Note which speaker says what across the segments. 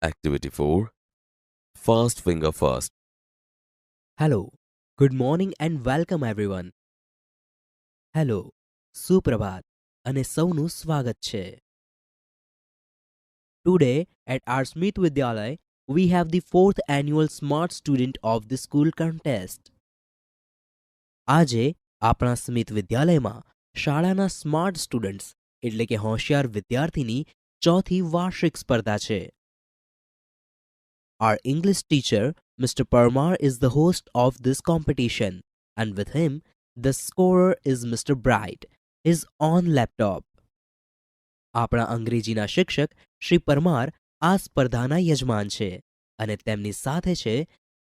Speaker 1: Activity 4. Fast finger first.
Speaker 2: Hello, good morning and welcome everyone. Hello, સુપ્રભાત અને સૌનું સ્વાગત છે. Today at our Smith Vidyalay, we have the 4th annual Smart Student of the School contest. આજે આપણા Smith વિદ્યાલયમાં શાળાના smart students એટલે કે હોશિયાર વિદ્યાર્થીની ચોથી વાર્ષિક સ્પર્ધા છે. Our English teacher, Mr. Parmar, is the host of this competition, and with him, the scorer is Mr. Bright, his own laptop. આપણા અંગ્રેજીના શિક્ષક શ્રી પરમાર આ સ્પર્ધાના યજમાન છે અને તેમની સાથે છે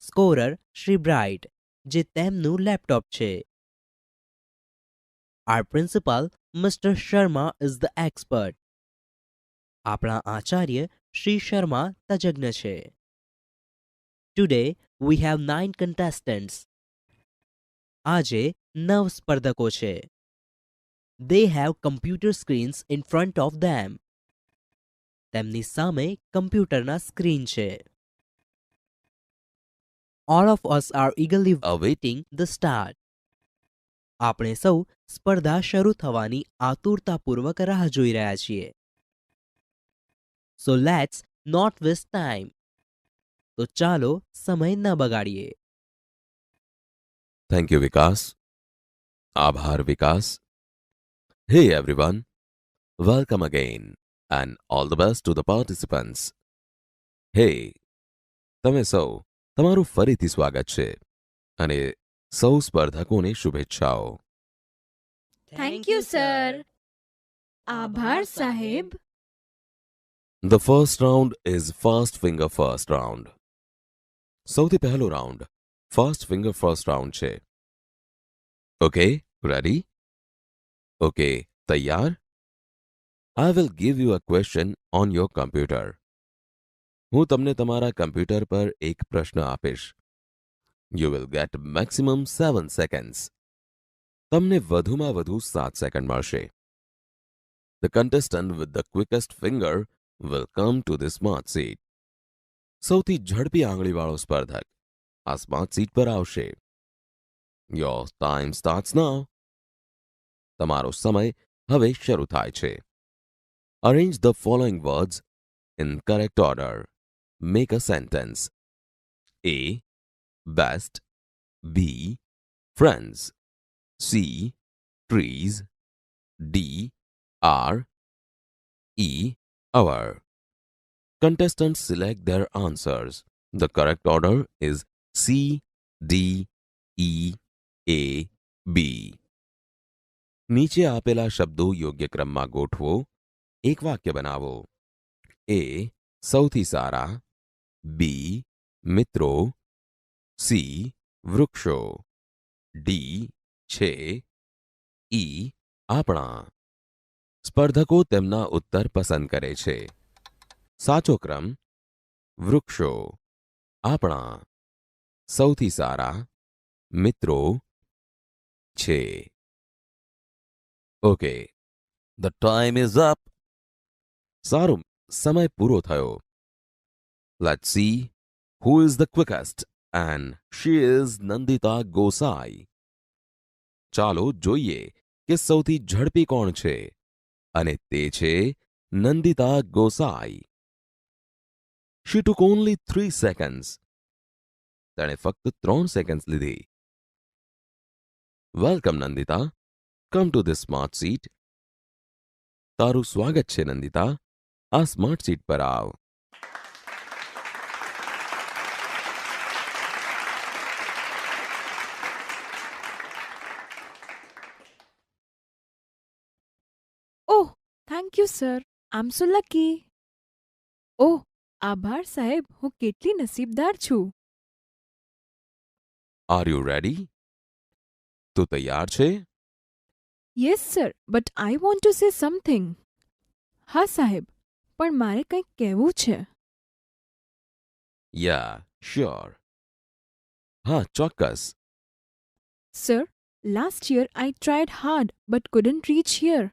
Speaker 2: સ્કોરર શ્રી બ્રાઇટ જે તેમનું લેપટોપ છે. Our principal, Mr. Sharma, is the expert. આપણા આચાર્ય શ્રી શર્મા તજજ્ઞ છે. Today, we have 9 contestants. આજે 9 સ્પર્ધકો છે. They have computer screens in front of them. તેમની સામે કમ્પ્યુટરના સ્ક્રીન છે. All of us are eagerly awaiting the start. આપણે સૌ સ્પર્ધા શરૂ થવાની આતુરતાપૂર્વક રાહ જોઈ રહ્યા છીએ. So let's not waste time. તો ચાલો સમય ન બગાડીએ.
Speaker 1: Thank you, Vikas. Abhar Vikas. Hey everyone. Welcome again and all the best to the participants. Hey, તમે સૌ તમારું ફરીથી સ્વાગત છે અને સૌ સ્પર્ધકોને શુભેચ્છાઓ.
Speaker 3: Thank you sir. આભાર સાહેબ.
Speaker 1: The first round is fast finger first round. સૌથી પહેલો round fast finger first round છે. Okay, ready? Okay, તૈયાર? I will give you a question on your computer. હું તમને તમારા કમ્પ્યુટર પર એક પ્રશ્ન આપીશ. You will get maximum 7 seconds. તમને વધુમાં વધુ 7 સેકન્ડ મળશે. The contestant with the quickest finger will come to the smart seat. સૌથી ઝડપી આંગળીવાળો સ્પર્ધક આ સ્માર્ટ સીટ પર આવશે. Your time starts now. તમારો સમય હવે શરૂ થાય છે. Arrange the following words in correct order. Make a sentence. A. Best. B. Friends. C. Trees. D. R. E. Our. Contestants select their answers. The correct order is C, D, E, A, B. નીચે આપેલા શબ્દો યોગ્ય ક્રમમાં ગોઠવો. એક વાક્ય બનાવો. A. સૌથી સારા. B. મિત્રો. C. વૃક્ષો. D. છે. E. આપણા. સ્પર્ધકો તેમના ઉત્તર પસંદ કરે છે. સાચો ક્રમ વૃક્ષો, આપણા, સૌથી સારા, મિત્રો, છે. Okay, the time is up. સારું, સમય પૂરો થયો. Let's see who is the quickest and she is Nandita Gosai. ચાલો જોઈએ કે સૌથી ઝડપી કોણ છે અને તે છે Nandita Gosai. She took only 3 seconds. તેણે ફક્ત 3 સેકન્ડ્સ લીધી. Welcome Nandita. Come to this smart seat. તારું સ્વાગત છે નંદિતા. આ સ્માર્ટ સીટ પર આવ.
Speaker 3: Oh, thank you sir. I am so lucky. Oh, આભાર સાહેબ. હું કેટલી નસીબદાર છું.
Speaker 1: Are you ready? તું તૈયાર છે?
Speaker 3: Yes sir, but I want to say something. હા સાહેબ, પણ મારે કંઈક કહેવું છે.
Speaker 1: Yeah, sure. હા, ચોક્કસ.
Speaker 3: Sir, last year I tried hard but couldn't reach here.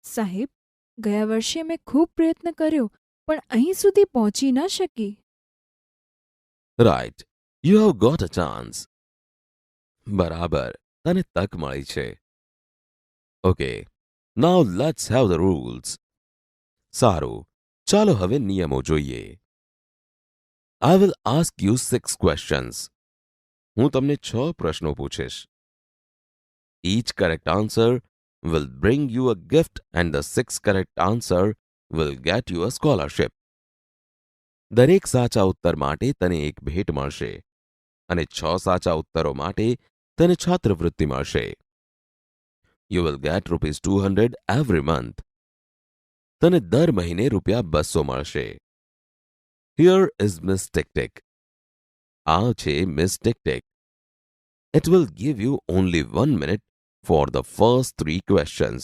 Speaker 3: સાહેબ, ગયા વર્ષે મેં ખૂબ પ્રયત્ન કર્યો પણ અહીં સુધી પહોંચી ન શકી.
Speaker 1: Right. You have got a chance. બરાબર, તને તક મળી છે. Okay. Now let's have the rules. સારું, ચાલો હવે નિયમો જોઈએ. I will ask you 6 questions. હું તમને 6 પ્રશ્નો પૂછીશ. Each correct answer will bring you a gift and the 6th correct answer will get you a scholarship. દરેક સાચા ઉત્તર માટે તને એક ભેટ મળશે અને 6 સાચા ઉત્તરો માટે તને છાત્રવૃત્તિ મળશે. You will get ₹200 every month. તને દર મહિને ₹200 મળશે. Here is Miss Tick Tick. આ છે Miss Tick Tick. It will give you only 1 minute for the first 3 questions.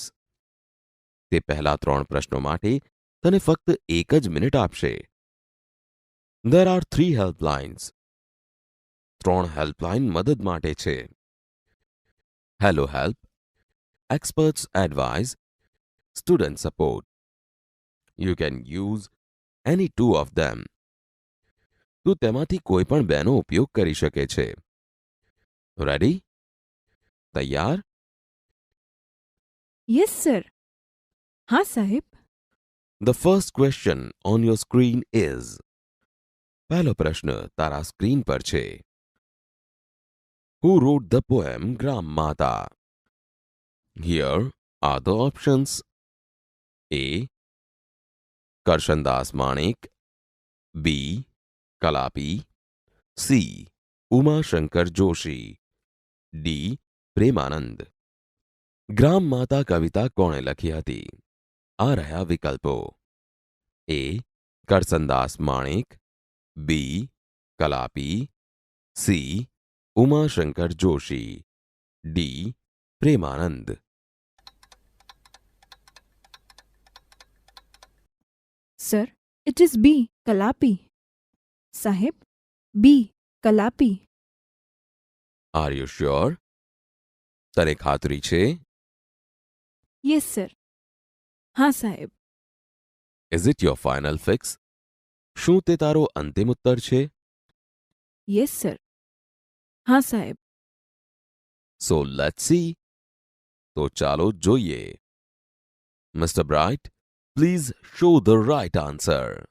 Speaker 1: તે પહેલા 3 પ્રશ્નો માટે તને ફક્ત 1 જ મિનિટ આપશે. There are 3 helplines. 3 હેલ્પલાઇન મદદ માટે છે. Hello Help, Experts Advice, Student Support. You can use any 2 of them. તું તેમાંથી કોઈ પણ બેનો ઉપયોગ કરી શકે છે. Ready? તૈયાર?
Speaker 3: Yes sir. હા સાહેબ.
Speaker 1: The first question on your screen is. પહેલો પ્રશ્ન તારા સ્ક્રીન પર છે. Who wrote the poem Gram Mata? Here are the options. A. Karshandas Manik. B. Kalapi. C. Uma Shankar Joshi. D. Premanand. ગ્રામ માતા કવિતા કોણે લખી હતી? આ રહ્યા વિકલ્પો. A. Karsandas Manek. B. Kalapi. C. Umashankar Joshi. D. Premanand.
Speaker 3: Sir, it is B Kalapi. સાહેબ, B Kalapi.
Speaker 1: Are you sure? તને ખાતરી છે?
Speaker 3: Yes sir. હા સાહેબ.
Speaker 1: Is it your final fix? શું તે તારો અંતિમ ઉત્તર છે?
Speaker 3: Yes sir. હા સાહેબ.
Speaker 1: So let's see. તો ચાલો જોઈએ. Mister Bright, please show the right answer.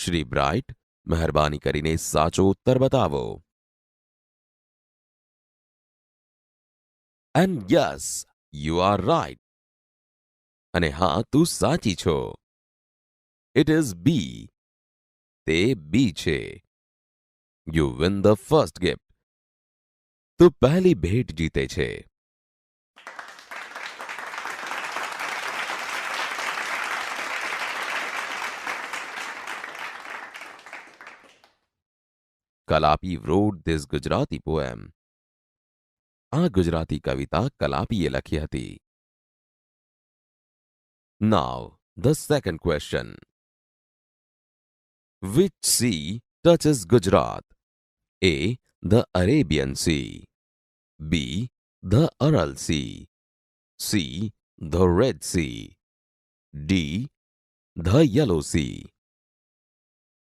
Speaker 1: Shri Bright, મહેરબાની કરીને સાચો ઉત્તર બતાવો. And yes, you R right. અને હા, તું સાચી છો. It is B. તે બી છે. You win the first gift. તું પહેલી ભેટ જીતે છે. Kalapi wrote this Gujarati poem. આ ગુજરાતી કવિતા કલાપીએ લખી હતી. Now, the second question. Which sea touches Gujarat? A. The Arabian Sea. B. The Aral Sea. C. The Red Sea. D. The Yellow Sea.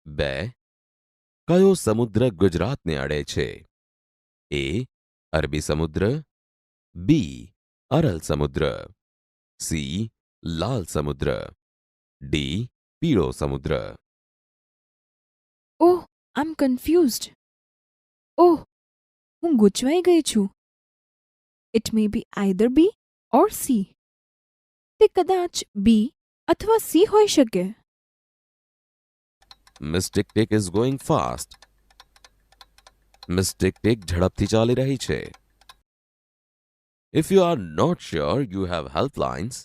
Speaker 1: 2. કયો સમુદ્ર ગુજરાતને અડે છે? A. અરબી સમુદ્ર. B. અરલ સમુદ્ર. C. લાલ સમુદ્ર. D. પીળો સમુદ્ર.
Speaker 3: ઓહ, આઈ એમ કન્ફ્યુઝડ. ઓહ, હું ગૂંચવાઈ ગઈ છું. It may be either B or C. તે કદાચ બી અથવા સી હોઈ શકે.
Speaker 1: Miss Tick Tick is going fast. Miss Tick Tick ઝડપથી ચાલી રહી છે. If you are not sure, you have helplines.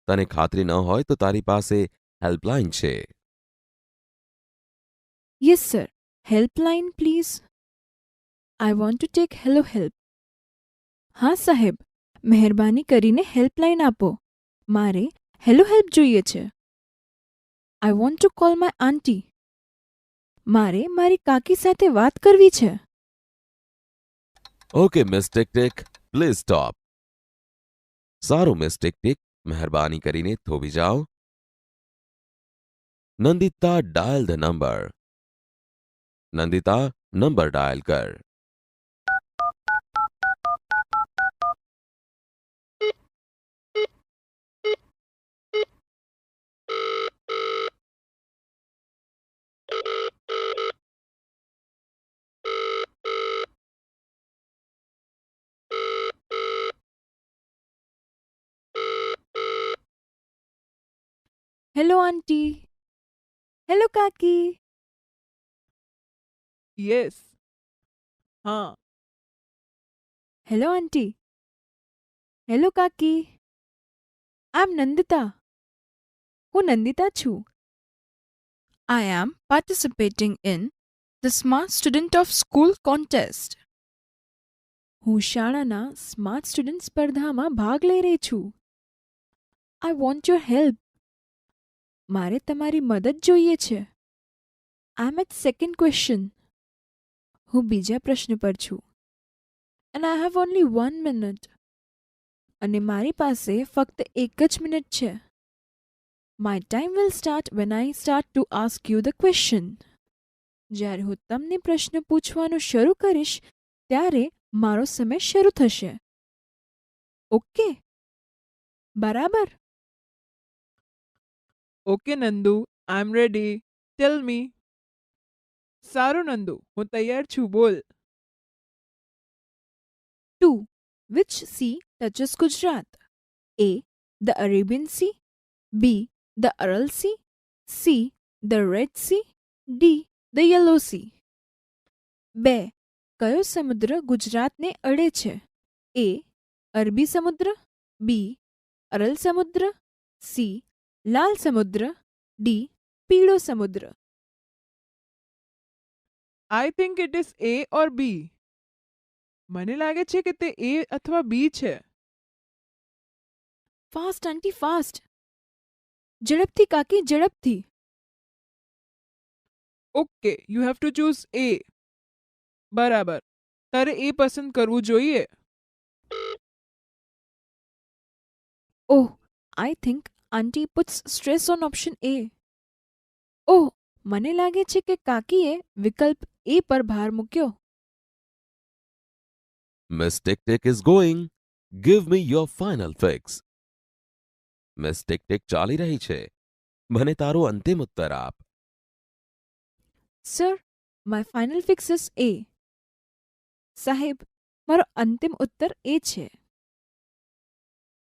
Speaker 1: તને ખાતરી ન હોય તો તારી પાસે હેલ્પલાઇન છે.
Speaker 3: Yes sir. Helpline please. I want to take hello help. હા સાહેબ, મહેરબાની કરીને હેલ્પલાઇન આપો. મારે હેલો હેલ્પ જોઈએ છે. I want to call my aunty. મારે મારી કાકી સાથે વાત કરવી છે.
Speaker 1: Okay, Miss Tick Tick, please stop. સારું, Miss Tick Tick, મહેરબાની કરીને થોભી જાઓ. Nandita, dial the number. Nandita, number dial kar.
Speaker 3: Hello aunty. Hello કાકી.
Speaker 4: યસ. હા.
Speaker 3: Hello aunty. હેલો કાકી. આઈ એમ નંદિતા. હું નંદિતા છું. I am participating in the Smart Student of School contest. હું શાળાના સ્માર્ટ સ્ટુડન્ટ સ્પર્ધામાં ભાગ લઈ રહી છું. I want your help. મારે તમારી મદદ જોઈએ છે. આઈ એમ એટ સેકન્ડ ક્વેશ્ચન. હું બીજા પ્રશ્ન પર છું. And I have only 1 minute. અને મારી પાસે ફક્ત 1 જ મિનિટ છે. My time will start when I start to ask you the question. જ્યારે હું તમને પ્રશ્ન પૂછવાનું શરૂ કરીશ ત્યારે મારો સમય શરૂ થશે. ઓકે? બરાબર?
Speaker 4: ઓકે નંદુ, આઈ એમ રેડી. ટેલ મી. સારું નંદુ, હું તૈયાર છું, બોલ.
Speaker 3: 2. Which sea touches Gujarat? A. The Arabian Sea. B. The Aral Sea. C. The Red Sea. D. The Yellow Sea. 2. કયો સમુદ્ર ગુજરાતને અડે છે? A. અરબી સમુદ્ર. B. અરલ સમુદ્ર. C. લાલ સમુદ્ર. D. પીળો સમુદ્ર.
Speaker 4: I think it is A or B. મને લાગે છે કે તે એ અથવા બી છે.
Speaker 3: Fast aunty fast. ઝડપથી કાકી ઝડપથી.
Speaker 4: Okay, you have to choose A. બરાબર. તારે એ પસંદ કરવું જોઈએ.
Speaker 3: Oh, I think aunty puts stress on option A. Oh, મને લાગે છે કે કાકીએ વિકલ્પ એ પર ભાર મૂક્યો.
Speaker 1: Miss Tick Tick is going. Give me your final fix. Miss Tick Tick ચાલી રહી છે. મને તારો અંતિમ ઉત્તર આપ.
Speaker 3: Sir, my final fix is A. સાહેબ, મારો અંતિમ ઉત્તર એ છે.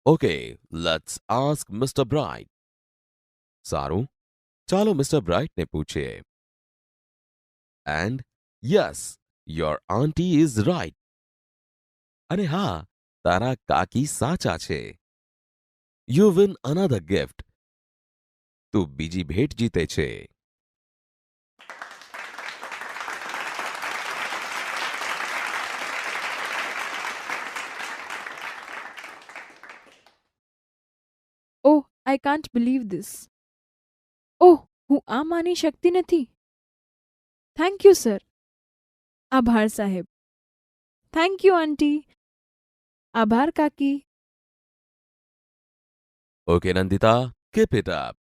Speaker 1: Okay, let's ask Mr. Bright. સારું, ચાલો મિસ્ટર બ્રાઇટને પૂછીએ. And yes, your auntie is right. અને હા, તારા કાકી સાચા છે. You win another gift. તું બીજી ભેટ જીતે છે.
Speaker 3: ઓહ, આઈ કાન્ટ બિલીવ ધીસ. ઓહ, હું આ માની શકતી નથી. Thank you sir. આભાર સાહેબ. થેન્ક યુ આંટી. આભાર કાકી.
Speaker 1: Okay Nandita, keep it up.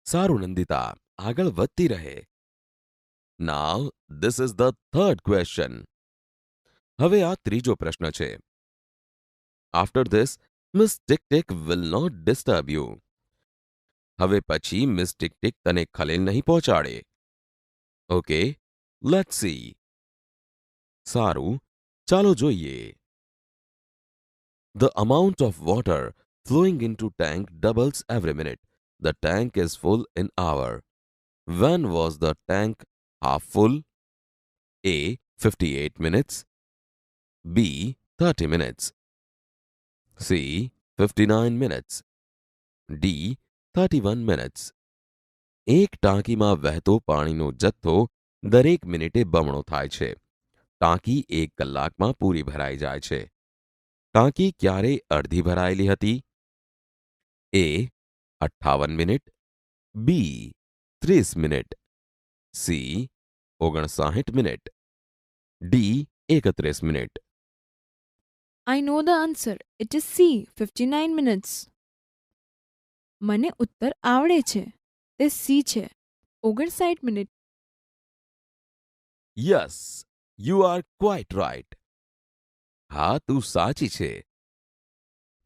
Speaker 1: સારું નંદિતા, આગળ વધતી રહે. Now, this is the third question. હવે આ ત્રીજો પ્રશ્ન છે. After this, Miss Tick Tick will not disturb you. હવે પછી મિસ ટિક ટિક તને ખલેલ નહીં પહોંચાડે. Okay, let's see. સારું, ચાલો જોઈએ. The amount of water flowing into tank doubles every minute. The tank is full in hour. When was the tank half full? A. 58 minutes. B. 30 minutes. C. 59 minutes. D. 31 minutes. એક ટાંકીમાં વહેતો પાણીનો જથ્થો દરેક મિનિટે બમણો થાય છે. ટાંકી 1 કલાકમાં પૂરી ભરાઈ જાય છે. ટાંકી ક્યારે અડધી ભરાયેલી હતી? A. 58 મિનિટ. B. 30 મિનિટ. C. 59 મિનિટ. D. 31 મિનિટ.
Speaker 3: I know the answer. It is C, 59 minutes. મને ઉત્તર આવડે છે. તે સી છે. 59 મિનિટ.
Speaker 1: Yes, you are quite right. હા તું સાચી છે.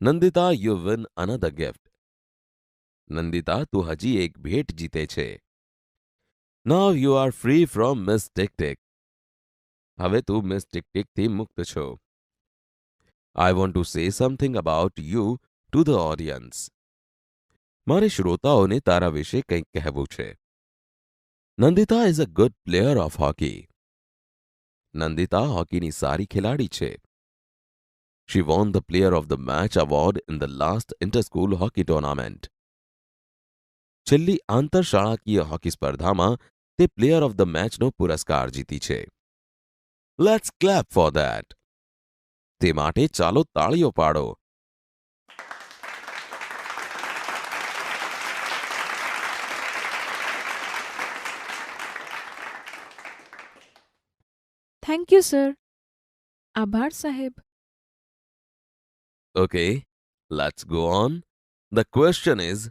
Speaker 1: Nandita, you win another gift. Nandita, તું હજી એક ભેટ જીતે છે. Now you are free from Miss Tick Tick. હવે તું મિસ ટિક ટિકથી મુક્ત છો. I want to say something about you to the audience. મારે શ્રોતાઓને તારા વિશે કંઈક કહેવું છે. Nandita is a good player of hockey. Nandita હોકીની સારી ખેલાડી છે. She won the Player of the Match award in the last inter-school hockey tournament. છેલ્લી આંતરશાળાકીય હોકી સ્પર્ધામાં તે પ્લેયર ઓફ ધ મેચનો પુરસ્કાર જીતી છે. Let's clap for that. તે માટે ચાલો તાળીઓ પાડો.
Speaker 3: Thank you sir. આભાર સાહેબ.
Speaker 1: Okay, let's go on. The question is,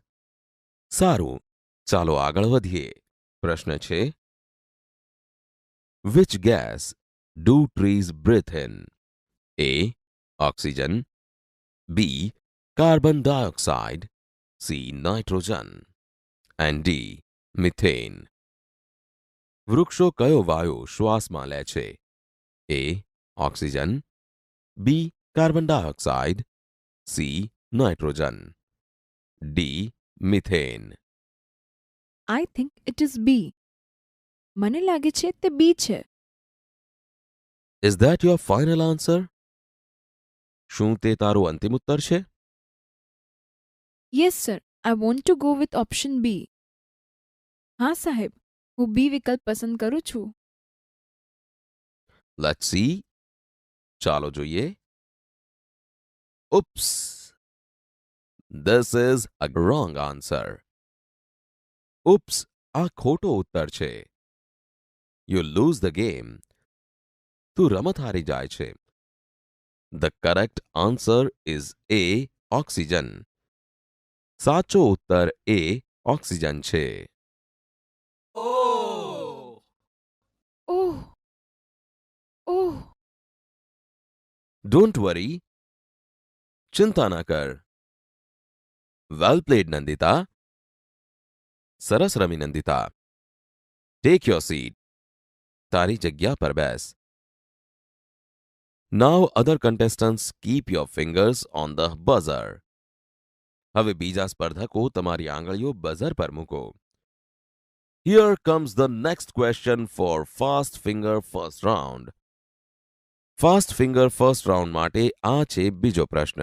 Speaker 1: સારું, ચાલો આગળ વધીએ. પ્રશ્ન છે, which gas do trees breathe in? A. Oxygen. B. Carbon dioxide. C. Nitrogen. And D. Methane. વૃક્ષો કયો વાયુ શ્વાસમાં લે છે? A. Oxygen. B. Carbon dioxide. C. Nitrogen. D. Methane.
Speaker 3: I think it is B. મને લાગે છે તે બી છે.
Speaker 1: Is that your final answer? શું તે તારું અંતિમ ઉત્તર છે?
Speaker 3: Yes sir, I want to go with option B. હા સાહેબ, હું બી વિકલ્પ પસંદ કરું છું.
Speaker 1: Let's see. ચાલો જોઈએ. Oops. This is a wrong answer. Oops, આ ખોટો ઉત્તર છે. You lose the game. તું રમત હારી જાય છે. The correct answer is A. Oxygen. સાચો ઉત્તર A. ઓક્સિજન છે.
Speaker 3: ઓહ ઓહ.
Speaker 1: Don't worry. ચિંતા ના કર. Well played, Nandita. સરસ રમી નંદિતા. Take your seat. તારી જગ્યા પર બેસ. Now other contestants keep your fingers on the buzzer. હવે બીજા સ્પર્ધકો તમારી આંગળીઓ બઝર પર મૂકો. Here comes the next question for fast finger first round. Fast finger first round માટે આ છે બીજો પ્રશ્ન.